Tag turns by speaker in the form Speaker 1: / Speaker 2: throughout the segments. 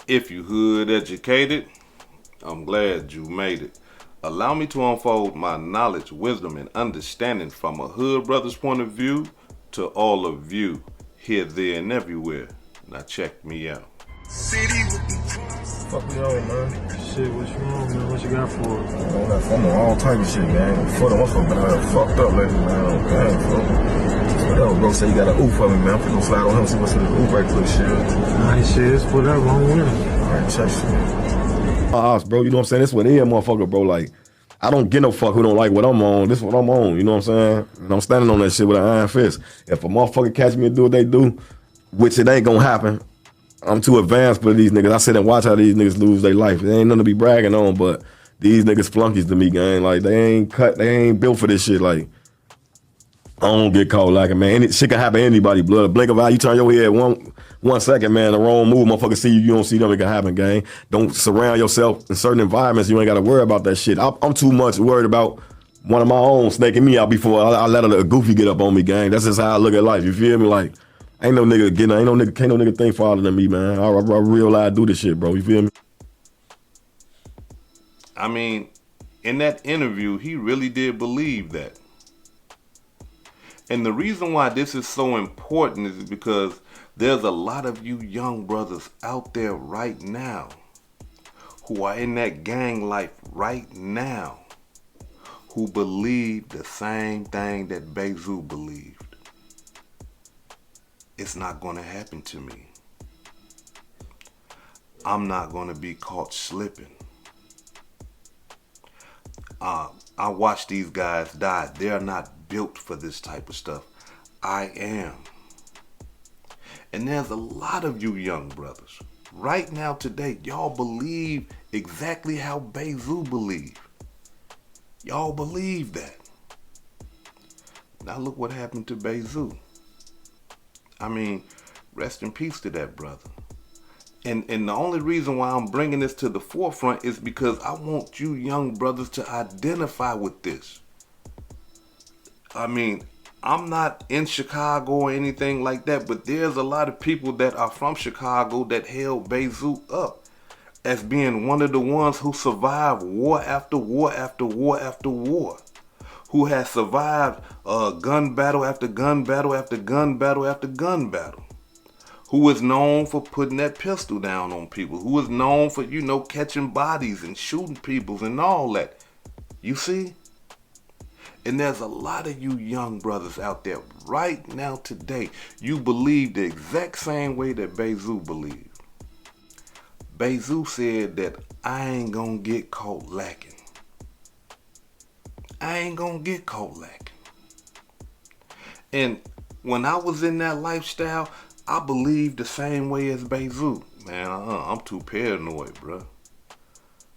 Speaker 1: If you hood educated, I'm glad you made it. Allow me to unfold my knowledge, wisdom, and understanding from a hood brother's point of view to all of you, here, there, and everywhere. Now check me out.
Speaker 2: Fuck me on, man. Shit, what you on, man? What you got for it?
Speaker 3: I'm on all type of shit, man. Fuck, I'm fucked up lately, man. Gang, fuck. Whatever, bro. Say you got an oof for me, man. I'm finna slide on him, see what's in this oof right quick, shit.
Speaker 2: Nice shit, it's whatever, I'm with him.
Speaker 3: Alright, check shit.
Speaker 4: Ops, bro, you know what I'm saying? This what it is, motherfucker, bro. Like, I don't get no fuck who don't like what I'm on. This is what I'm on, you know what I'm saying? And I'm standing on that shit with an iron fist. If a motherfucker catch me and do what they do, which it ain't gonna happen, I'm too advanced for these niggas. I sit and watch how these niggas lose their life. There ain't nothing to be bragging on, but these niggas flunkies to me, gang. Like, they ain't built for this shit. Like, I don't get caught lacking, man. Any shit can happen to anybody, blood. A blink of eye, you turn your head one second, man, the wrong move, motherfucker see you, you don't see them, it can happen, gang. Don't surround yourself in certain environments, you ain't gotta worry about that shit. I'm too much worried about one of my own snaking me out before I let a goofy get up on me, gang. That's just how I look at life, you feel me? Like, can't no nigga think farther than me, man. I realize I do this shit, bro, you feel me?
Speaker 1: I mean, in that interview, he really did believe that. And the reason why this is so important is because there's a lot of you young brothers out there right now who are in that gang life right now who believe the same thing that Bayzoo believed. It's not going to happen to me. I'm not going to be caught slipping. I watch these guys die. They're not built for this type of stuff. I am. And there's a lot of you young brothers right now today, y'all believe exactly how Bayzoo believe. Y'all believe that. Now look what happened to Bayzoo. I mean, rest in peace to that brother. And the only reason why I'm bringing this to the forefront is because I want you young brothers to identify with this. I mean, I'm not in Chicago or anything like that, but there's a lot of people that are from Chicago that held Bayzoo up as being one of the ones who survived war after war after war after war, who has survived gun battle after gun battle after gun battle after gun battle, who is known for putting that pistol down on people, who is known for, catching bodies and shooting people and all that. You see? And there's a lot of you young brothers out there right now today. You believe the exact same way that Bayzoo believed. Bayzoo said that I ain't gonna get caught lacking. I ain't gonna get caught lacking. And when I was in that lifestyle, I believed the same way as Bayzoo. Man, I'm too paranoid, bro.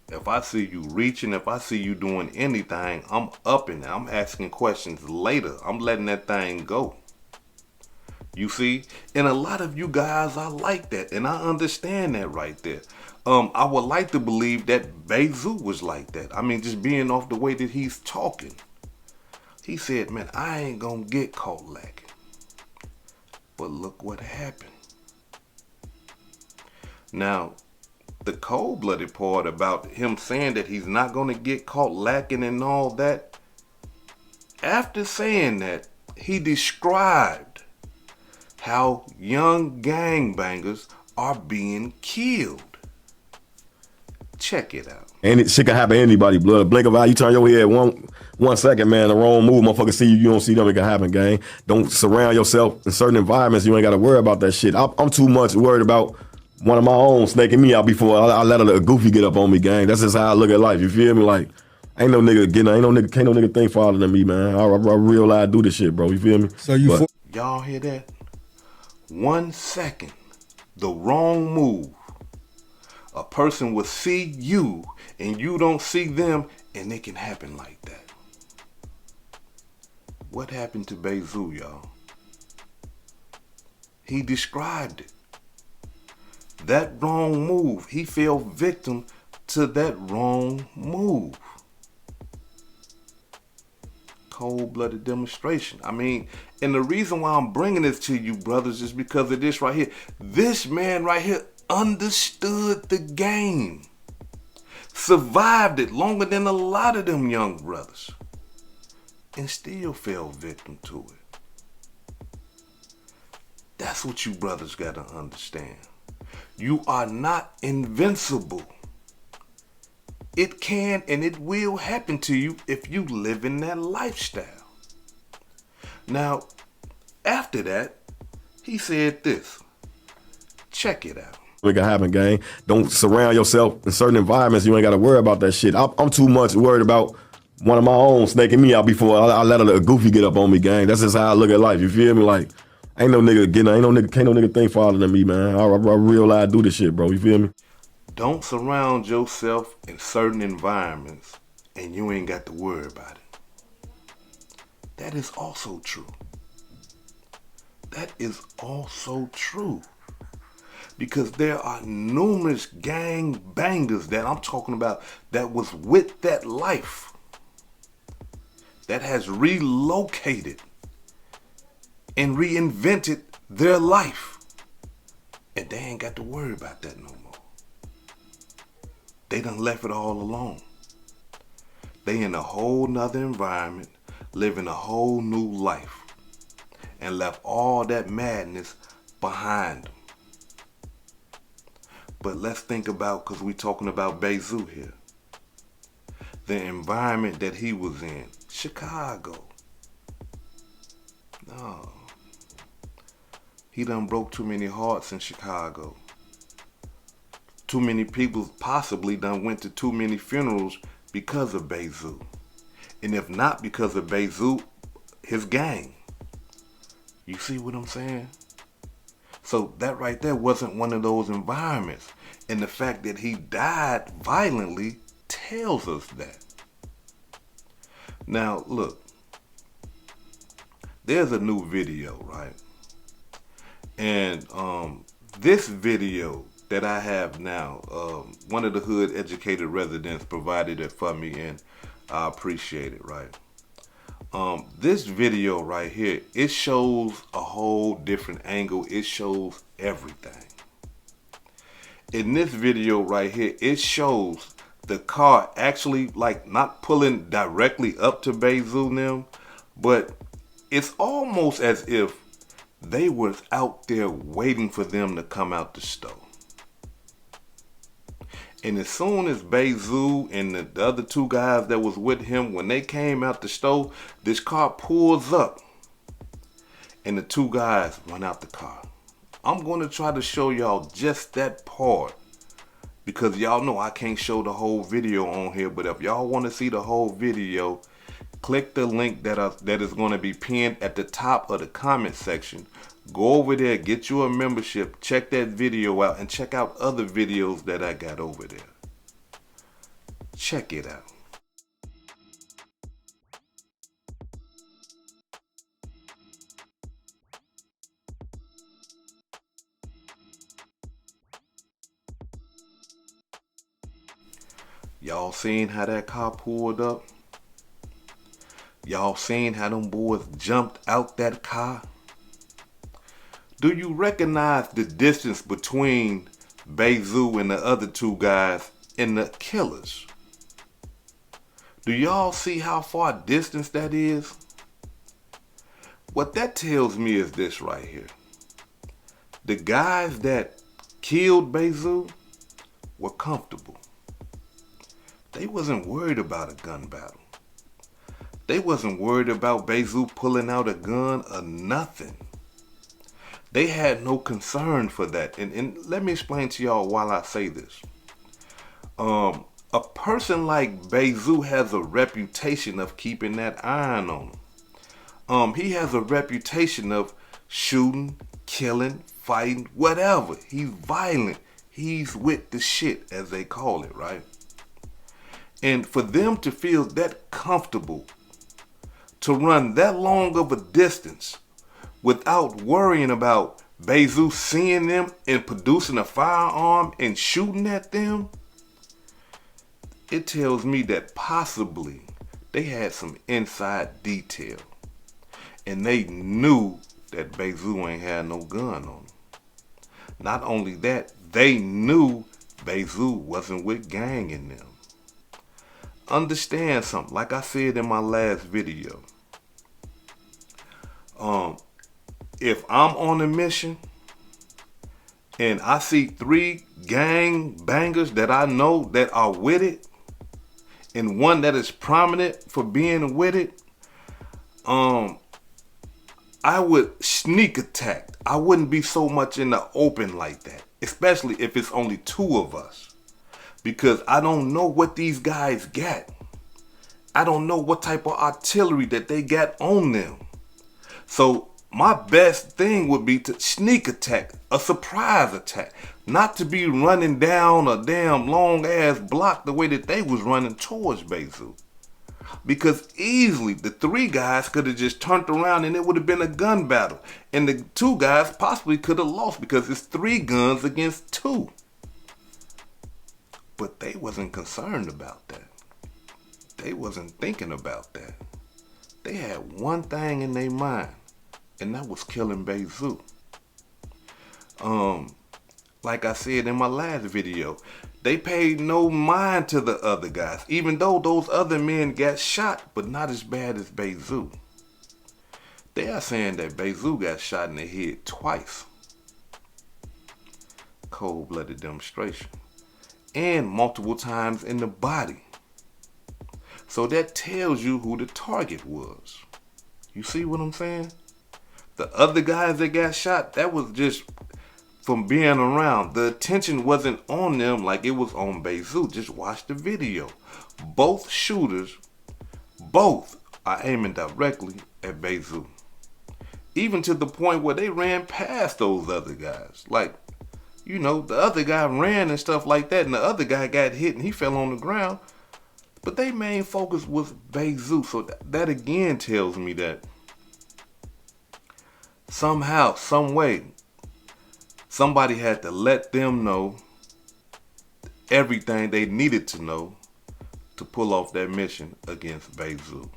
Speaker 1: If I see you reaching, if I see you doing anything, I'm upping it. I'm asking questions later. I'm letting that thing go. You see? And a lot of you guys are like that. And I understand that right there. I would like to believe that Bayzoo was like that. I mean, just being off the way that he's talking. He said, man, I ain't gonna get caught lacking. But look what happened. Now, the cold-blooded part about him saying that he's not going to get caught lacking and all that, after saying that, he described how young gangbangers are being killed. Check it out.
Speaker 4: And shit can happen to anybody, blood. A blink of eye, you turn your head one second, man, the wrong move, motherfucker see you, you don't see them, it can happen, gang. Don't surround yourself in certain environments, you ain't gotta worry about that shit. I'm too much worried about one of my own snaking me out before I let a goofy get up on me, gang. That's just how I look at life, you feel me? Like, can't no nigga think farther than me, man. I realize I do this shit, bro, you feel me?
Speaker 2: So you
Speaker 1: y'all hear that? 1 second, the wrong move. A person will see you and you don't see them, and it can happen like that. What happened to Bayzoo, y'all? He described it. That wrong move, he fell victim to that wrong move. Cold-blooded demonstration. I mean, and the reason why I'm bringing this to you, brothers, is because of this right here. This man right here, understood the game, survived it longer than a lot of them young brothers, and still fell victim to it. That's what you brothers gotta understand. You are not invincible. It can and it will happen to you if you live in that lifestyle. Now, after that, he said this. Check it out.
Speaker 4: It can happen, gang. Don't surround yourself in certain environments. You ain't got to worry about that shit. I'm too much worried about one of my own snaking me out before I let a goofy get up on me, gang. That's just how I look at life. You feel me? Like, can't no nigga think farther than me, man. I realize I do this shit, bro. You feel me?
Speaker 1: Don't surround yourself in certain environments and you ain't got to worry about it. That is also true. That is also true. Because there are numerous gang bangers that I'm talking about that was with that life, that has relocated and reinvented their life. And they ain't got to worry about that no more. They done left it all alone. They in a whole nother environment, living a whole new life, and left all that madness behind them. But let's think about, because we're talking about Bayzoo here, the environment that he was in. Chicago. No. He done broke too many hearts in Chicago. Too many people possibly done went to too many funerals because of Bayzoo. And if not because of Bayzoo, his gang. You see what I'm saying? So that right there wasn't one of those environments. And the fact that he died violently tells us that. Now, look. There's a new video, right? And this video that I have now, one of the hood educated residents provided it for me, and I appreciate it, right? This video right here, it shows a whole different angle. It shows everything. In this video right here, it shows the car actually like not pulling directly up to Bayzoo them, but it's almost as if they was out there waiting for them to come out the store. And as soon as Bayzoo and the other two guys that was with him, when they came out the store, this car pulls up and the two guys run out the car. I'm going to try to show y'all just that part because y'all know I can't show the whole video on here. But if y'all want to see the whole video, click the link that is going to be pinned at the top of the comment section. Go over there, get you a membership, check that video out, and check out other videos that I got over there. Check it out. Y'all seen how that car pulled up? Y'all seen how them boys jumped out that car? Do you recognize the distance between Bayzoo and the other two guys and the killers? Do y'all see how far distance that is? What that tells me is this right here. The guys that killed Bayzoo were comfortable. They wasn't worried about a gun battle. They wasn't worried about Bayzoo pulling out a gun or nothing. They had no concern for that. And let me explain to y'all while I say this. A person like Bayzoo has a reputation of keeping that iron on him. He has a reputation of shooting, killing, fighting, whatever. He's violent. He's with the shit, as they call it, right? And for them to feel that comfortable to run that long of a distance without worrying about Bayzoo seeing them and producing a firearm and shooting at them, it tells me that possibly they had some inside detail and they knew that Bayzoo ain't had no gun on him. Not only that, they knew Bayzoo wasn't with gang in them. Understand something, like I said in my last video. If I'm on a mission and I see 3 gang bangers that I know that are with it, and one that is prominent for being with it, I would sneak attack. I wouldn't be so much in the open like that, especially if it's only 2 of us, because I don't know what these guys got. I don't know what type of artillery that they got on them. So my best thing would be to sneak attack, a surprise attack, not to be running down a damn long ass block the way that they was running towards Bayzoo. Because easily the 3 guys could have just turned around and it would have been a gun battle. And the 2 guys possibly could have lost because it's 3 guns against 2. But they wasn't concerned about that. They wasn't thinking about that. They had one thing in their mind, and that was killing Bayzoo. Like I said in my last video, they paid no mind to the other guys, even though those other men got shot, but not as bad as Bayzoo. They are saying that Bayzoo got shot in the head twice. Cold-blooded demonstration. And multiple times in the body. So that tells you who the target was. You see what I'm saying? The other guys that got shot, that was just from being around. The attention wasn't on them like it was on Bayzoo. Just watch the video. Both shooters, both are aiming directly at Bayzoo. Even to the point where they ran past those other guys. Like, you know, the other guy ran and stuff like that, and the other guy got hit and he fell on the ground. But their main focus was Bayzoo. So that again tells me that somehow, some way, somebody had to let them know everything they needed to know to pull off that mission against Bayzoo.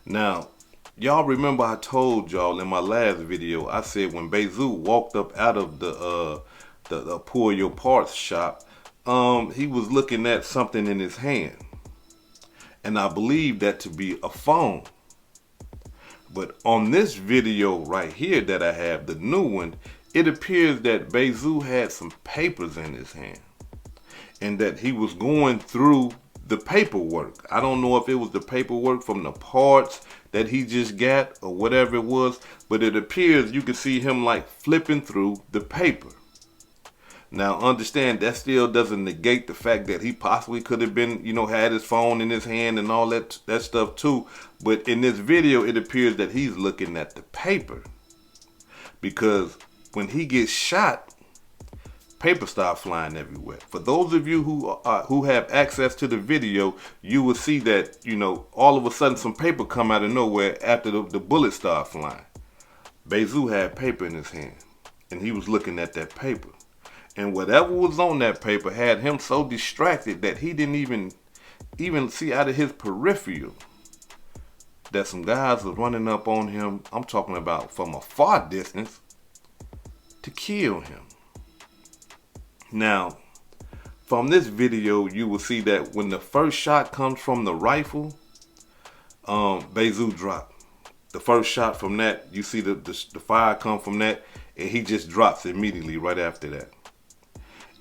Speaker 1: Now, y'all remember I told y'all in my last video, I said when Bayzoo walked up out of the pull your parts shop, he was looking at something in his hand. And I believe that to be a phone. But on this video right here that I have, the new one, it appears that Bayzoo had some papers in his hand. And that he was going through the paperwork. I don't know if it was the paperwork from the parts that he just got or whatever it was. But it appears you could see him like flipping through the paper. Now, understand that still doesn't negate the fact that he possibly could have been, you know, had his phone in his hand and all that stuff too. But in this video, it appears that he's looking at the paper. Because when he gets shot, paper start flying everywhere. For those of you who have access to the video, you will see that, you know, all of a sudden some paper come out of nowhere after the bullets start flying. Bayzoo had paper in his hand, and he was looking at that paper. And whatever was on that paper had him so distracted that he didn't even see out of his peripheral that some guys was running up on him. I'm talking about from a far distance to kill him. Now, from this video, you will see that when the first shot comes from the rifle, Bayzoo dropped. The first shot from that, you see the fire come from that, and he just drops immediately right after that.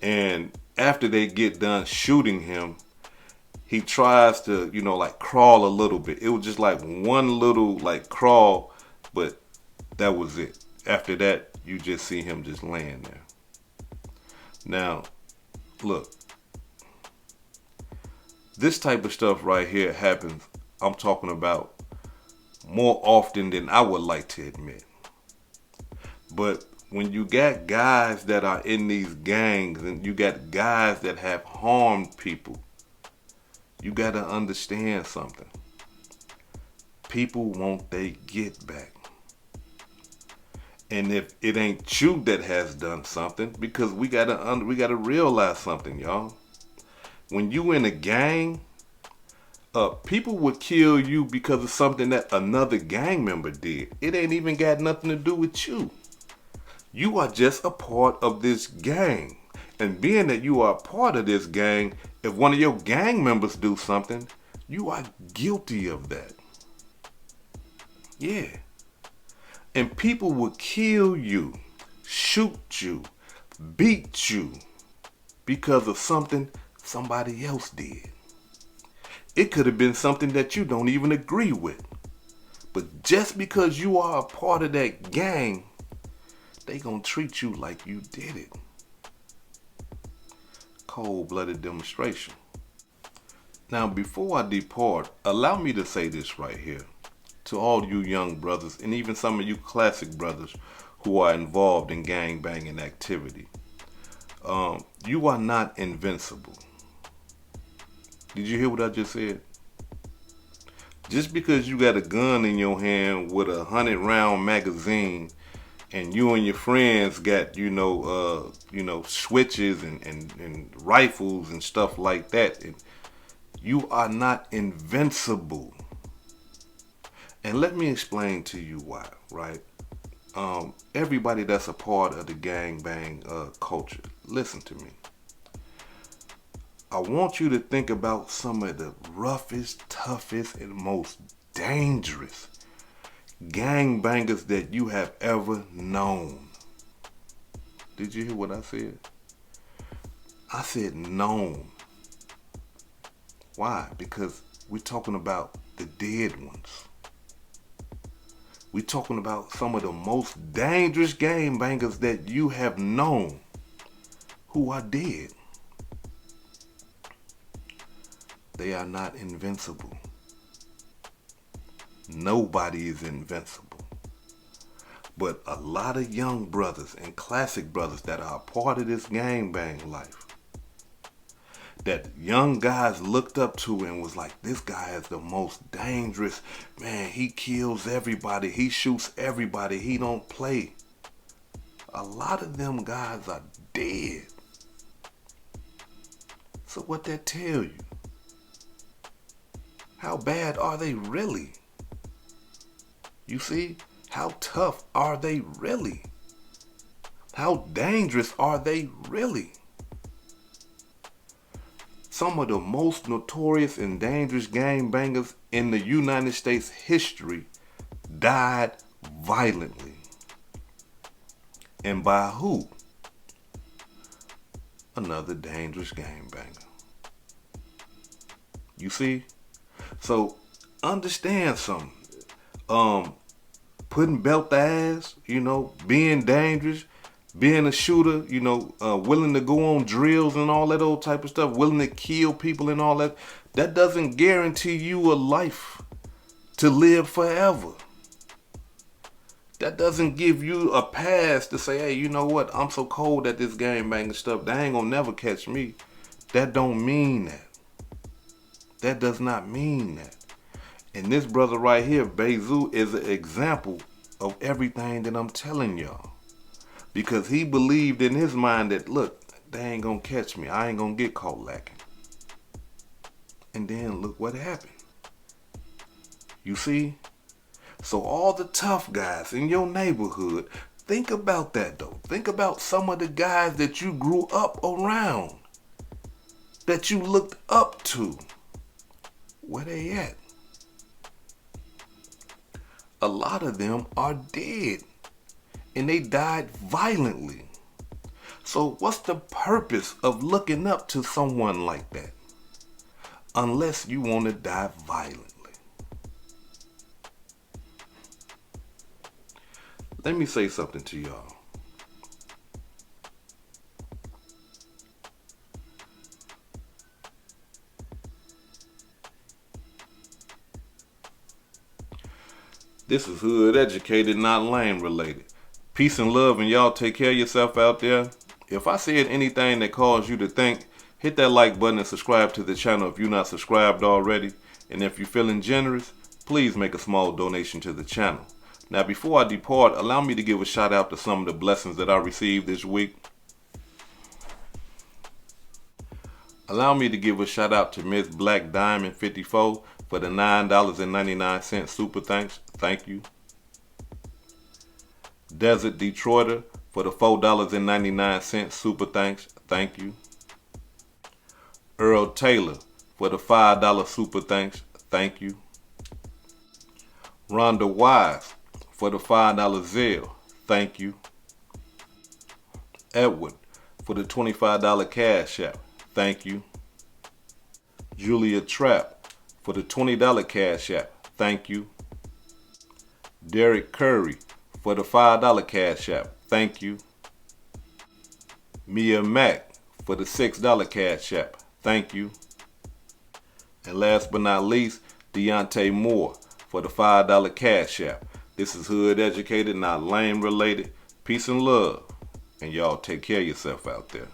Speaker 1: And after they get done shooting him, he tries to, you know, like crawl a little bit. It was just like one little like crawl, but that was it. After that, you just see him just laying there. Now, look, this type of stuff right here happens, I'm talking about, more often than I would like to admit. But when you got guys that are in these gangs and you got guys that have harmed people, you got to understand something. People want they get back. And if it ain't you that has done something, because we gotta realize something, y'all. When you in a gang, people would kill you because of something that another gang member did. It ain't even got nothing to do with you. You are just a part of this gang. And being that you are a part of this gang, if one of your gang members do something, you are guilty of that. Yeah. And people will kill you, shoot you, beat you because of something somebody else did. It could have been something that you don't even agree with. But just because you are a part of that gang, they gonna treat you like you did it. Cold-blooded demonstration. Now, before I depart, allow me to say this right here to all you young brothers and even some of you classic brothers who are involved in gang-banging activity. You are not invincible. Did you hear what I just said? Just because you got a gun in your hand with a 100-round magazine and you and your friends got, switches and rifles and stuff like that, and you are not invincible. And let me explain to you why, right? Everybody that's a part of the gangbang culture, listen to me. I want you to think about some of the roughest, toughest, and most dangerous gangbangers that you have ever known. Did you hear what I said? I said known. Why? Because we're talking about the dead ones. We're talking about some of the most dangerous gangbangers that you have known who are dead. They are not invincible. Nobody is invincible. But a lot of young brothers and classic brothers that are a part of this gangbang life, that young guys looked up to and was like, this guy is the most dangerous. Man, he kills everybody. He shoots everybody. He don't play. A lot of them guys are dead. So what that tell you? How bad are they really? You see? How tough are they really? How dangerous are they really? Some of the most notorious and dangerous gangbangers in the United States history died violently. And by who? Another dangerous gangbanger. You see? So understand something. Putting belt to ass, being dangerous, being a shooter, willing to go on drills and all that old type of stuff, willing to kill people and all that, that doesn't guarantee you a life to live forever. That doesn't give you a pass to say, hey, you know what? I'm so cold at this gangbanging stuff. They ain't gonna never catch me. That don't mean that. That does not mean that. And this brother right here, Bayzoo, is an example of everything that I'm telling y'all. Because he believed in his mind that, look, they ain't gonna catch me. I ain't gonna get caught lacking. And then look what happened. You see? So all the tough guys in your neighborhood, think about that though. Think about some of the guys that you grew up around, that you looked up to. Where they at? A lot of them are dead. And they died violently. So what's the purpose of looking up to someone like that? Unless you want to die violently. Let me say something to y'all. This is hood educated, not lame related. Peace and love, and y'all take care of yourself out there. If I said anything that caused you to think, hit that like button and subscribe to the channel if you're not subscribed already. And if you're feeling generous, please make a small donation to the channel. Now, before I depart, allow me to give a shout out to some of the blessings that I received this week. Allow me to give a shout out to Miss Black Diamond 54 for the $9.99 super thanks. Thank you. Desert Detroiter for the $4.99 super thanks, thank you. Earl Taylor for the $5 super thanks, thank you. Rhonda Wise for the $5 Zelle, thank you. Edward for the $25 Cash App, thank you. Julia Trapp for the $20 Cash App, thank you. Derek Curry for the $5 Cash App, thank you. Mia Mack for the $6 Cash App, thank you. And last but not least, Deontay Moore for the $5 Cash App. This is Hood Educated, not lame related. Peace and love. And y'all take care of yourself out there.